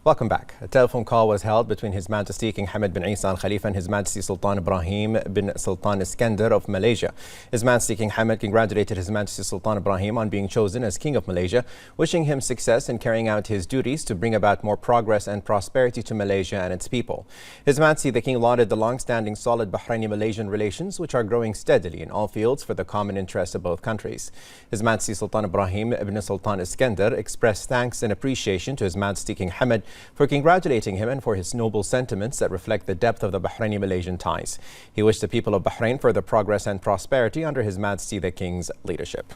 Welcome back. A telephone call was held between His Majesty King Hamad bin Isa Al Khalifa and His Majesty Sultan Ibrahim bin Sultan Iskandar of Malaysia. His Majesty King Hamad congratulated His Majesty Sultan Ibrahim on being chosen as King of Malaysia, wishing him success in carrying out his duties to bring about more progress and prosperity to Malaysia and its people. His Majesty the King lauded the long-standing solid Bahraini-Malaysian relations, which are growing steadily in all fields for the common interest of both countries. His Majesty Sultan Ibrahim bin Sultan Iskandar expressed thanks and appreciation to His Majesty King Hamad for congratulating him and for his noble sentiments that reflect the depth of the Bahraini-Malaysian ties. He wished the people of Bahrain further progress and prosperity under His Majesty the King's leadership.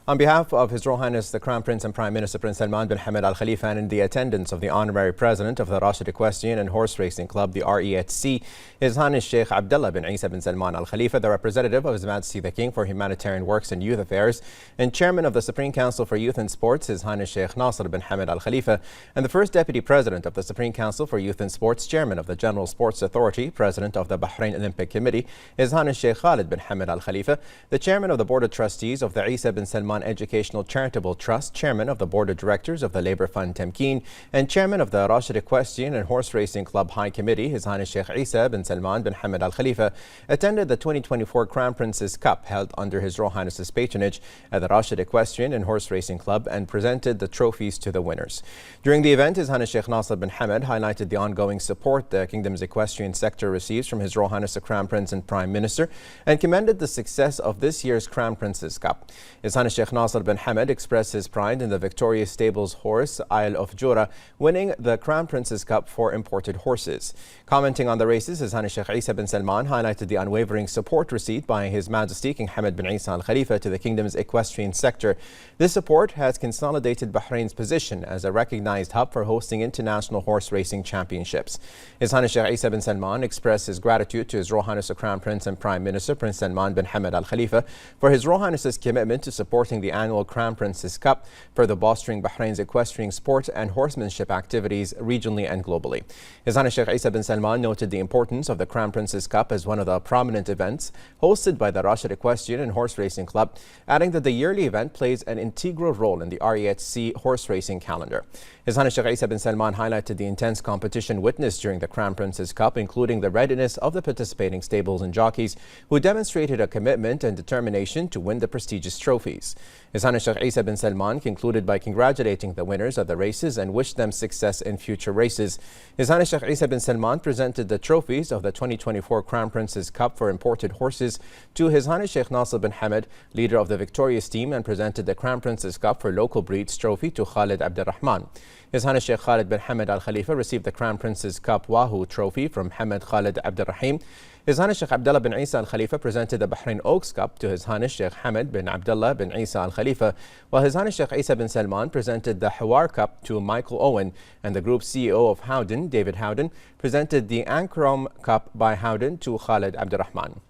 On behalf of His Royal Highness the Crown Prince and Prime Minister Prince Salman bin Hamad Al Khalifa and in the attendance of the Honorary President of the Rashid Equestrian and Horse Racing Club, the REHC, His Highness Sheikh Abdullah bin Isa bin Salman Al Khalifa, the representative of His Majesty the King for Humanitarian Works and Youth Affairs, and Chairman of the Supreme Council for Youth and Sports, His Highness Sheikh Nasser bin Hamad Al Khalifa, and the First Deputy President of the Supreme Council for Youth and Sports, Chairman of the General Sports Authority, President of the Bahrain Olympic Committee, His Highness Sheikh Khalid bin Hamad Al Khalifa, the Chairman of the Board of Trustees of the Isa bin Salman Educational Charitable Trust, Chairman of the Board of Directors of the Labour Fund Temkeen, and Chairman of the Rashid Equestrian and Horse Racing Club High Committee, His Highness Sheikh Isa bin Salman bin Hamad Al Khalifa, attended the 2024 Crown Prince's Cup held under His Royal Highness's patronage at the Rashid Equestrian and Horse Racing Club and presented the trophies to the winners. During the event, His Highness Sheikh Nasser bin Hamad highlighted the ongoing support the Kingdom's equestrian sector receives from His Royal Highness the Crown Prince and Prime Minister and commended the success of this year's Crown Prince's Cup. His Highness Sheikh Nasser bin Hamad expressed his pride in the victorious stables horse Isle of Jura winning the Crown Prince's Cup for imported horses. Commenting on the races, His Highness Sheikh Isa bin Salman highlighted the unwavering support received by His Majesty King Hamad bin Isa Al Khalifa to the Kingdom's equestrian sector. This support has consolidated Bahrain's position as a recognized hub for hosting international horse racing championships. His Highness Sheikh Isa bin Salman expressed his gratitude to His Royal Highness the Crown Prince and Prime Minister Prince Salman bin Hamad Al Khalifa for His Royal Highness's commitment to supporting the annual Crown Prince's Cup, further bolstering Bahrain's equestrian sport and horsemanship activities regionally and globally. His Highness Sheikh Isa bin Salman noted the importance of the Crown Prince's Cup as one of the prominent events hosted by the Rashid Equestrian and Horse Racing Club, adding that the yearly event plays an integral role in the REHC horse racing calendar. His Highness Sheikh Isa bin Salman highlighted the intense competition witnessed during the Crown Prince's Cup, including the readiness of the participating stables and jockeys who demonstrated a commitment and determination to win the prestigious trophies. His Highness Sheikh Isa bin Salman concluded by congratulating the winners of the races and wished them success in future races. His Highness Sheikh Isa bin Salman presented the trophies of the 2024 Crown Prince's Cup for imported horses to His Highness Sheikh Nasser bin Hamad, leader of the victorious team, and presented the Crown Prince's Cup for local breeds trophy to Khalid Abdurrahman. His Highness Sheikh Khalid bin Hamad Al Khalifa received the Crown Prince's Cup Wahoo trophy from Hamad Khalid Abdurrahim. His Highness Sheikh Abdullah bin Isa Al Khalifa presented the Bahrain Oaks Cup to His Highness Sheikh Hamad bin Abdullah bin Isa Al Khalifa, while His Highness Sheikh Isa bin Salman presented the Hawar Cup to Michael Owen, and the Group CEO of Howden, David Howden, presented the Ankrom Cup by Howden to Khalid Abdurrahman.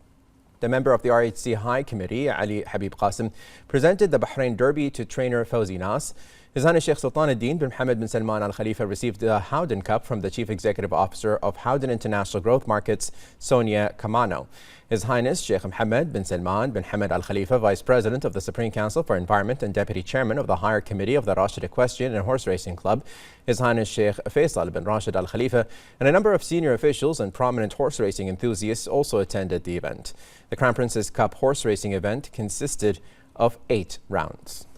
The member of the RHC High Committee, Ali Habib Qasim, presented the Bahrain Derby to trainer Fawzi Nas. His Highness Sheikh Sultan ad-Din bin Hamad bin Salman Al Khalifa received the Howden Cup from the Chief Executive Officer of Howden International Growth Markets, Sonia Kamano. His Highness Sheikh Mohammed bin Salman bin Hamad Al Khalifa, Vice President of the Supreme Council for Environment and Deputy Chairman of the Higher Committee of the Rashid Equestrian and Horse Racing Club, His Highness Sheikh Faisal bin Rashid Al Khalifa, and a number of senior officials and prominent horse racing enthusiasts also attended the event. The Crown Prince's Cup horse racing event consisted of 8 rounds.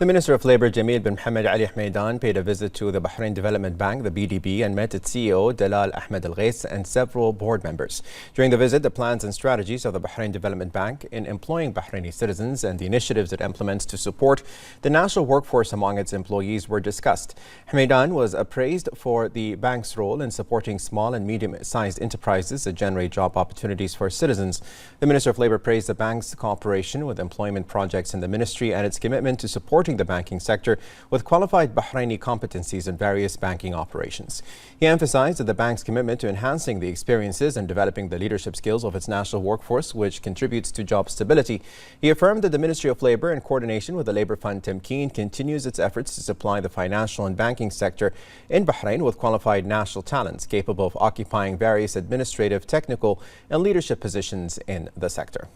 The Minister of Labour, Jamil bin Mohammed Ali Hameidan, paid a visit to the Bahrain Development Bank, the BDB, and met its CEO, Dalal Ahmed Al Ghais, and several board members. During the visit, the plans and strategies of the Bahrain Development Bank in employing Bahraini citizens and the initiatives it implements to support the national workforce among its employees were discussed. Hameidan was appraised for the bank's role in supporting small and medium-sized enterprises that generate job opportunities for citizens. The Minister of Labour praised the bank's cooperation with employment projects in the ministry and its commitment to supporting the banking sector with qualified Bahraini competencies in various banking operations. He emphasized that the bank's commitment to enhancing the experiences and developing the leadership skills of its national workforce, which contributes to job stability. He affirmed that the Ministry of Labour, in coordination with the Labour Fund Temkeen, continues its efforts to supply the financial and banking sector in Bahrain with qualified national talents capable of occupying various administrative, technical, and leadership positions in the sector.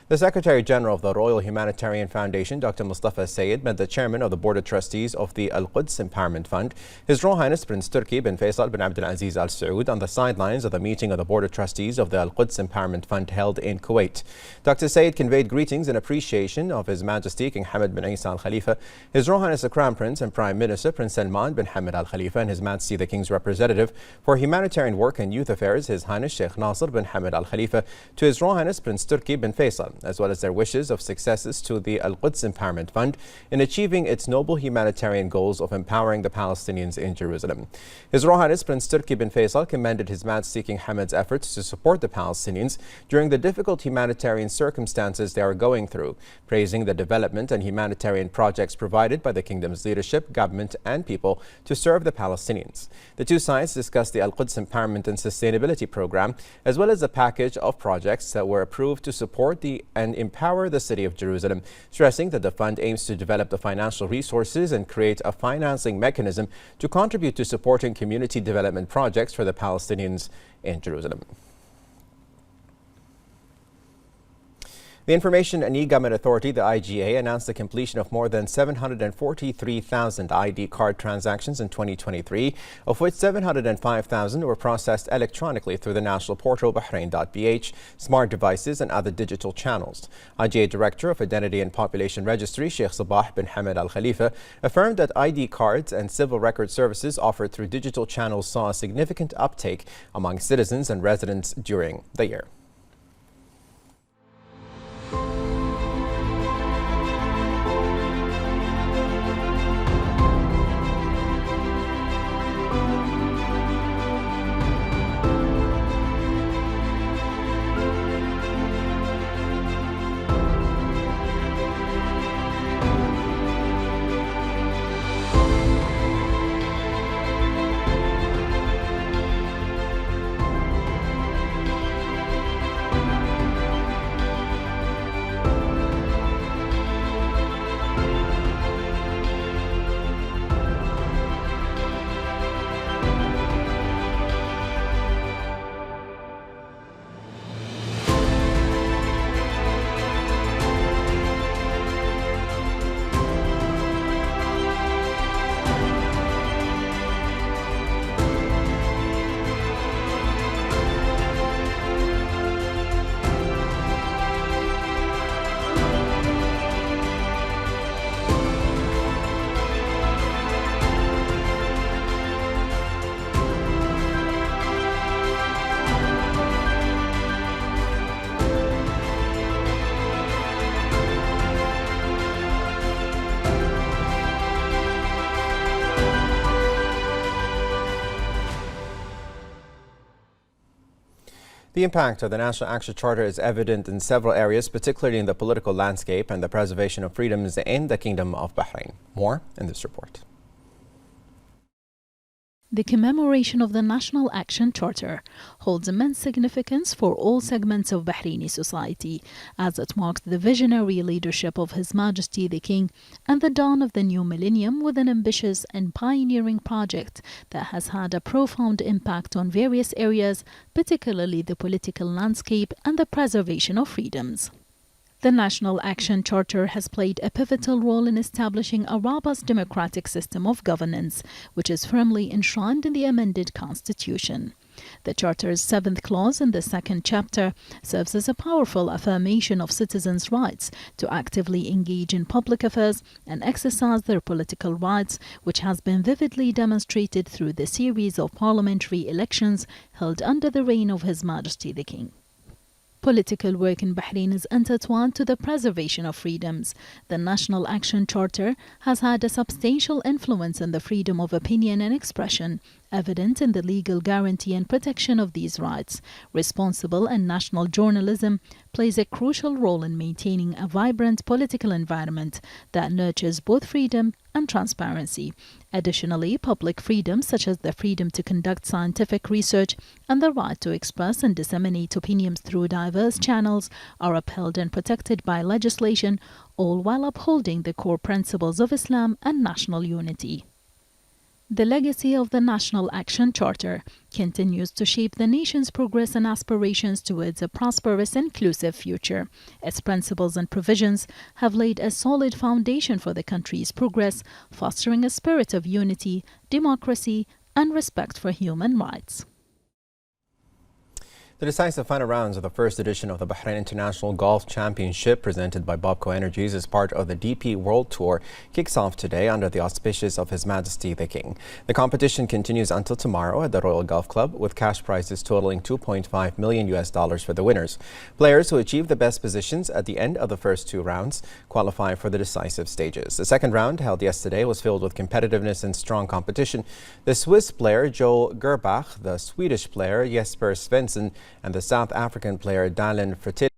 The Secretary General of the Royal Humanitarian Foundation, Dr. Mustafa Sayed, met the Chairman of the Board of Trustees of the Al-Quds Empowerment Fund, His Royal Highness Prince Turki bin Faisal bin Abdul Aziz Al Saud, on the sidelines of the meeting of the Board of Trustees of the Al-Quds Empowerment Fund held in Kuwait. Dr. Sayed conveyed greetings and appreciation of His Majesty King Hamad bin Isa Al Khalifa, His Royal Highness the Crown Prince and Prime Minister Prince Salman bin Hamad Al Khalifa, and His Majesty the King's Representative for Humanitarian Work and Youth Affairs, His Highness Sheikh Nasser bin Hamad Al Khalifa, to His Royal Highness Prince Turki bin Faisal, as well as their wishes of successes to the Al-Quds Empowerment Fund in achieving its noble humanitarian goals of empowering the Palestinians in Jerusalem. His Royal Highness Prince Turki bin Faisal commended His Majesty King Hamad's efforts to support the Palestinians during the difficult humanitarian circumstances they are going through, praising the development and humanitarian projects provided by the kingdom's leadership, government, and people to serve the Palestinians. The two sides discussed the Al-Quds Empowerment and Sustainability Program, as well as a package of projects that were approved to support and empower the city of Jerusalem, stressing that the fund aims to develop the financial resources and create a financing mechanism to contribute to supporting community development projects for the Palestinians in Jerusalem. The Information and E-Government Authority, the IGA, announced the completion of more than 743,000 ID card transactions in 2023, of which 705,000 were processed electronically through the national portal Bahrain.bh, smart devices, and other digital channels. IGA Director of Identity and Population Registry, Sheikh Sabah bin Hamad Al Khalifa, affirmed that ID cards and civil record services offered through digital channels saw a significant uptake among citizens and residents during the year. The impact of the National Action Charter is evident in several areas, particularly in the political landscape and the preservation of freedoms in the Kingdom of Bahrain. More in this report. The commemoration of the National Action Charter holds immense significance for all segments of Bahraini society, as it marks the visionary leadership of His Majesty the King and the dawn of the new millennium with an ambitious and pioneering project that has had a profound impact on various areas, particularly the political landscape and the preservation of freedoms. The National Action Charter has played a pivotal role in establishing a robust democratic system of governance, which is firmly enshrined in the amended Constitution. The Charter's 7th clause in the second chapter serves as a powerful affirmation of citizens' rights to actively engage in public affairs and exercise their political rights, which has been vividly demonstrated through the series of parliamentary elections held under the reign of His Majesty the King. Political work in Bahrain is intertwined to the preservation of freedoms. The National Action Charter has had a substantial influence in the freedom of opinion and expression, evident in the legal guarantee and protection of these rights. Responsible and national journalism plays a crucial role in maintaining a vibrant political environment that nurtures both freedom and transparency. Additionally, public freedoms such as the freedom to conduct scientific research and the right to express and disseminate opinions through diverse channels are upheld and protected by legislation, all while upholding the core principles of Islam and national unity. The legacy of the National Action Charter continues to shape the nation's progress and aspirations towards a prosperous, inclusive future. Its principles and provisions have laid a solid foundation for the country's progress, fostering a spirit of unity, democracy, and respect for human rights. The decisive final rounds of the first edition of the Bahrain International Golf Championship, presented by Bobco Energies as part of the DP World Tour, kicks off today under the auspices of His Majesty the King. The competition continues until tomorrow at the Royal Golf Club, with cash prizes totaling $2.5 million for the winners. Players who achieve the best positions at the end of the first two rounds qualify for the decisive stages. The second round, held yesterday, was filled with competitiveness and strong competition. The Swiss player Joe Gerbach, the Swedish player Jesper Svensson, and the South African player Dylan Fertitta